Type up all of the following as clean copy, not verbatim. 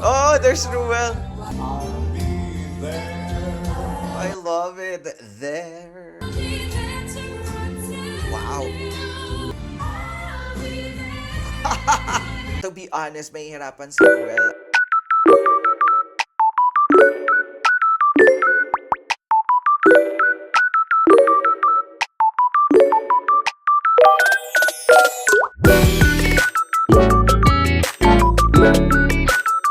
Oh, there's Ruel. I love it. There. Wow. To be honest, may hirapan si Ruel.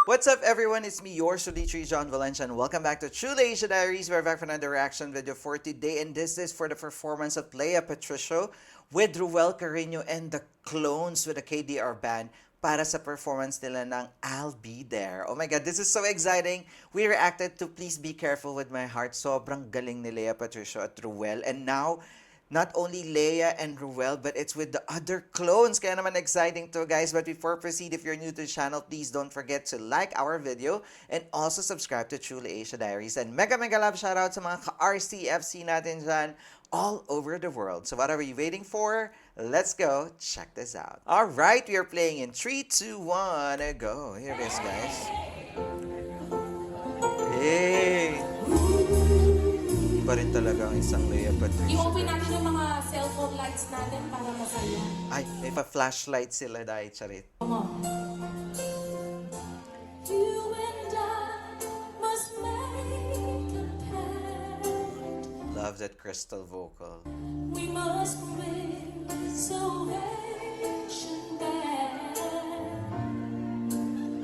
What's up everyone, it's me, your Solitary John Valencia, and welcome back to True Asia Diaries. We're back for another reaction video for today, and this is for the performance of Leia Patricio with Ruel Carino and the Clones with the KDR band para sa performance nila ng I'll Be There. Oh my God, this is so exciting. We reacted to Please Be Careful With My Heart. Sobrang galing ni Leia Patricio at Ruel, and now not only Leia and Ruel, but it's with the other clones. Kaya naman exciting to, guys. But before proceed, if you're new to the channel, please don't forget to like our video and also subscribe to Truly Asia Diaries. And mega love shoutout sa mga ka-RCFC natin dyan all over the world. So what are we waiting for? Let's go check this out. All right, we are playing in 3, 2, 1, go. Here it is, guys. Hey! Pa rin talaga ang isang Leia Patricio. I-open natin yung mga cellphone lights natin para masaya. Ay, may pa-flashlight sila dahil charit. You and I must make a pact. Love that crystal vocal. We must bring salvation back.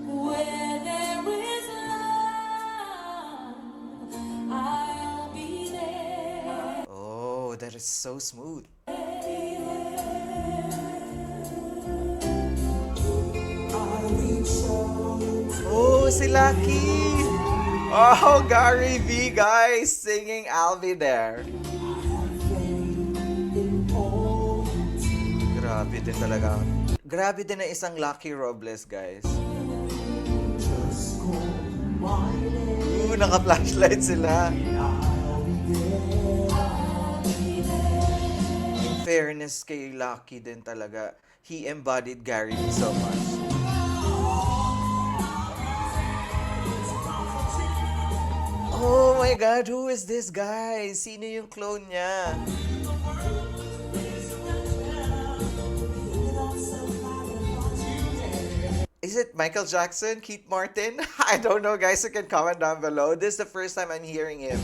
Where there is love, I'll be there. Oh, that is so smooth. Oh, si Lucky! Oh, Gary V, guys, singing I'll Be There. Grabe din talaga. Grabe din na isang Lucky Robles, guys. Naka-flashlight sila. In fairness kay Lucky din talaga, he embodied Gary V so much. Oh my God, who is this guy? Sino yung clone niya? Is it Michael Jackson? Keith Martin? I don't know, guys. You can comment down below. This is the first time I'm hearing him.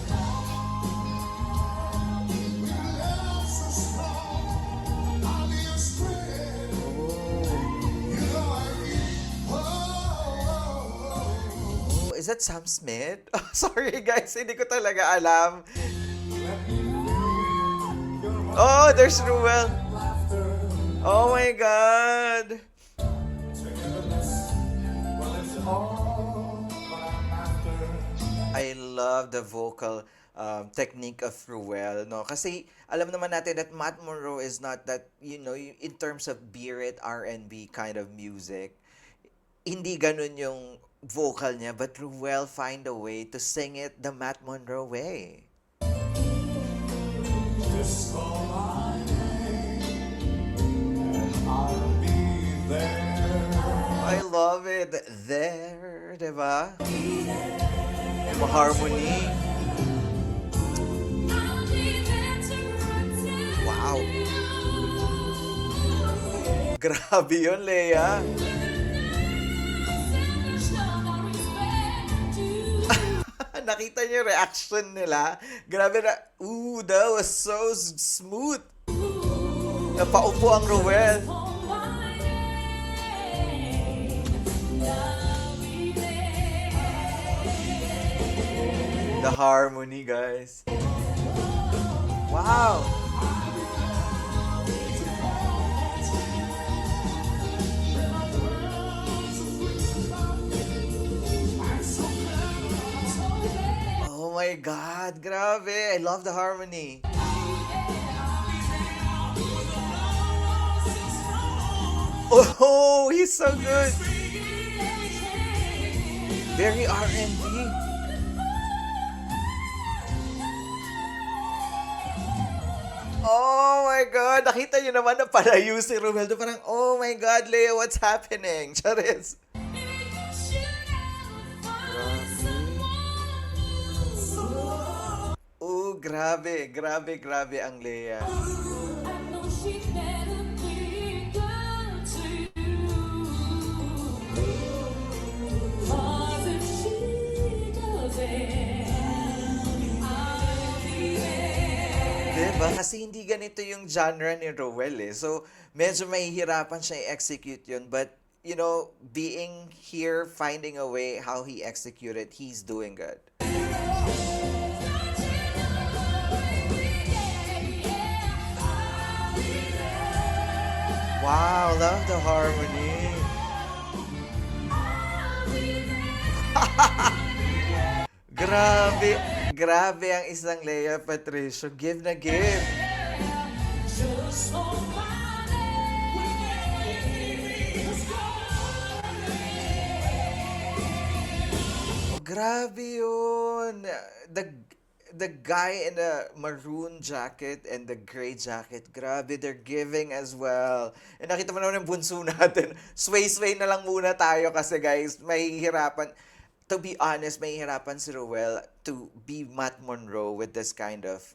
Oh, is that Sam Smith? Oh, sorry, guys. Hindi ko talaga alam. Oh, there's Ruel. Oh my God. I love the vocal technique of Ruel, no? Kasi alam naman natin that Matt Monroe is not that, you know, in terms of beat it R&B kind of music, hindi ganun yung vocal niya, but Ruel find a way to sing it the Matt Monroe way. Just call my name and I'll be there. I love it. There, diba? Harmony. Wow. Grabe yun, Leia. Nakita niyo yung reaction nila? Grabe na. Ooh, that was so smooth. Napaupo ang Ruel. The harmony, guys. Wow. Oh my God, grabe. I love the harmony. Oh, he's so good. Very R&B. Oh my God! Nakita niyo naman na palayo si Romeldo. Parang, oh my God, Leo, what's happening? Charis. grabe, grabe, grabe ang Lea. I know she never be good to you. 'Cause if she doesn't, I'll be there. Diba? Kasi hindi ganito yung genre ni Rowell eh. So, medyo mahihirapan siya i-execute yun. But, you know, being here, finding a way how he executed, he's doing good. Wow, love the harmony. Grabe, grabe ang isang Lea Patricio. Give na give. Just hold my name. Oh, grabe yun. The guy in the maroon jacket and the gray jacket, grabe, they're giving as well. And nakita mo naman yung bunso natin. Sway-sway na lang muna tayo kasi guys, mahihirapan. To be honest, mahihirapan si Rowell to be Matt Monroe with this kind of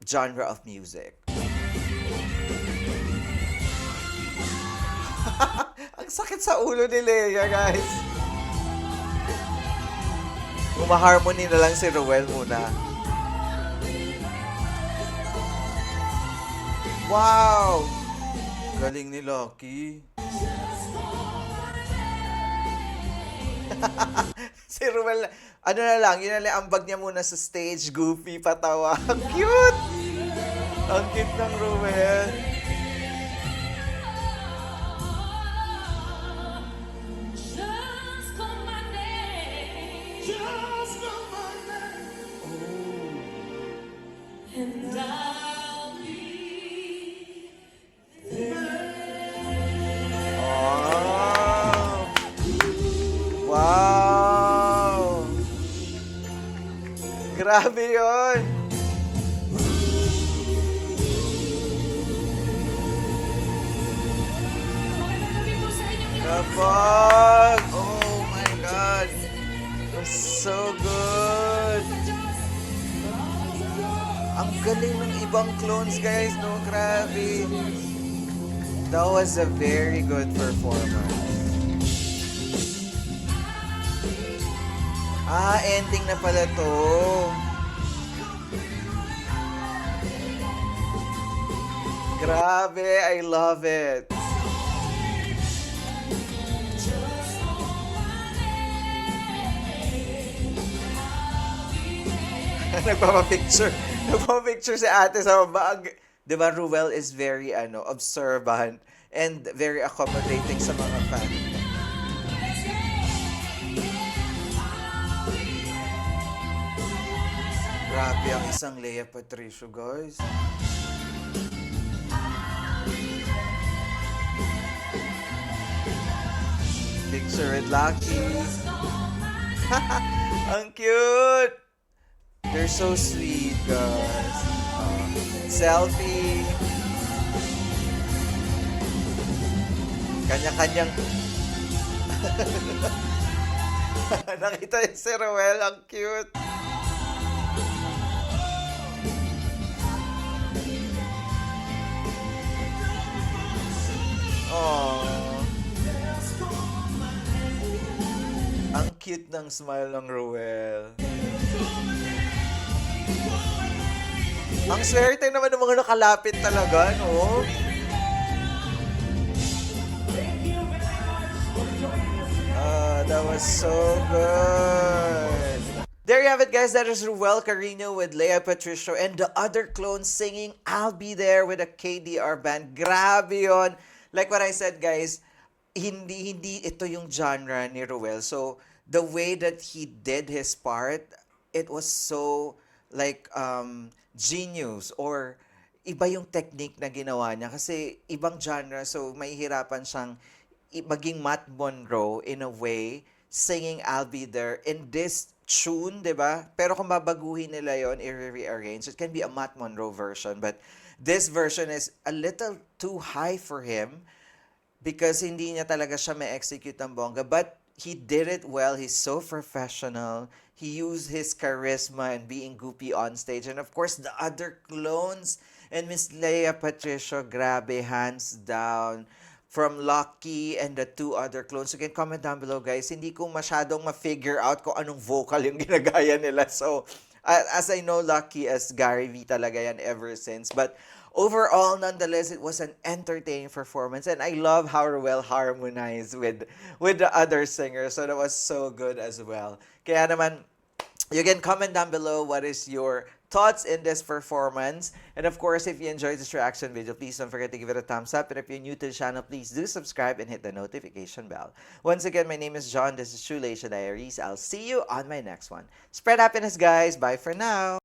genre of music. Ang sakit sa ulo ni Lea, guys. Umaharmony na lang si Rowell muna. Wow! Galing ni Lucky. Si Rowell, ano na lang, yun na lang, ambag niya muna sa stage, goofy, patawa. Ang cute! Ang cute ng Rowell. Just call my name. Just know my name. And I'll be Oh! Wow! Grabe yun! magandang gabi po sa inyong lahat. Kapag! Oh my God! It was so good! Ang galing ng ibang clones, guys, no? Grabe! That was a very good performance. Ah, ending na pala to. Grabe, I love it. Nagpapapicture. Nagpapapicture si ate sa baba. Di ba, Rowell is very, observant and very accommodating sa mga fans. Grabe ang isang Lea Patricio, guys. Picture with Lucky. Ang cute! They're so sweet, guys. Selfie. Kanya-kanyang... Nakita niyo si Rowell, ang cute. Aww. Ang cute ng smile ng Rowell. Ang swerte naman ng mga nakalapit talaga, no? That was so good. There you have it, guys. That is Rowell Carino with Lea Patricio and the other clones singing I'll Be There with a KDR band. Grabe yun. Like what I said, guys, hindi ito yung genre ni Rowell. So, the way that he did his part, it was so, like, genius or iba yung technique na ginawa niya. Kasi ibang genre, so mahihirapan siyang maging Matt Monroe in a way, singing I'll Be There in this tune, di ba? Pero kung babaguhin nila yon, i-rearrange, it can be a Matt Monroe version. But this version is a little too high for him because hindi niya talaga siya ma-execute ng bongga. But he did it well. He's so professional. He used his charisma and being goopy on stage. And of course, the other clones and Miss Leia Patricio, grabe, hands down. From Lucky and the two other clones. You can comment down below, guys. Hindi ko masyadong ma-figure out kung anong vocal yung ginagaya nila. So, as I know, Lucky as Gary V talaga yan ever since. But overall, nonetheless, it was an entertaining performance. And I love how well harmonized with the other singers. So, that was so good as well. Kaya naman, you can comment down below what is your thoughts in this performance. And of course, if you enjoyed this reaction video, please don't forget to give it a thumbs up. And if you're new to the channel, please do subscribe and hit the notification bell. Once again, my name is John. This is True Leisha Diaries. I'll see you on my next one. Spread happiness, guys. Bye for now.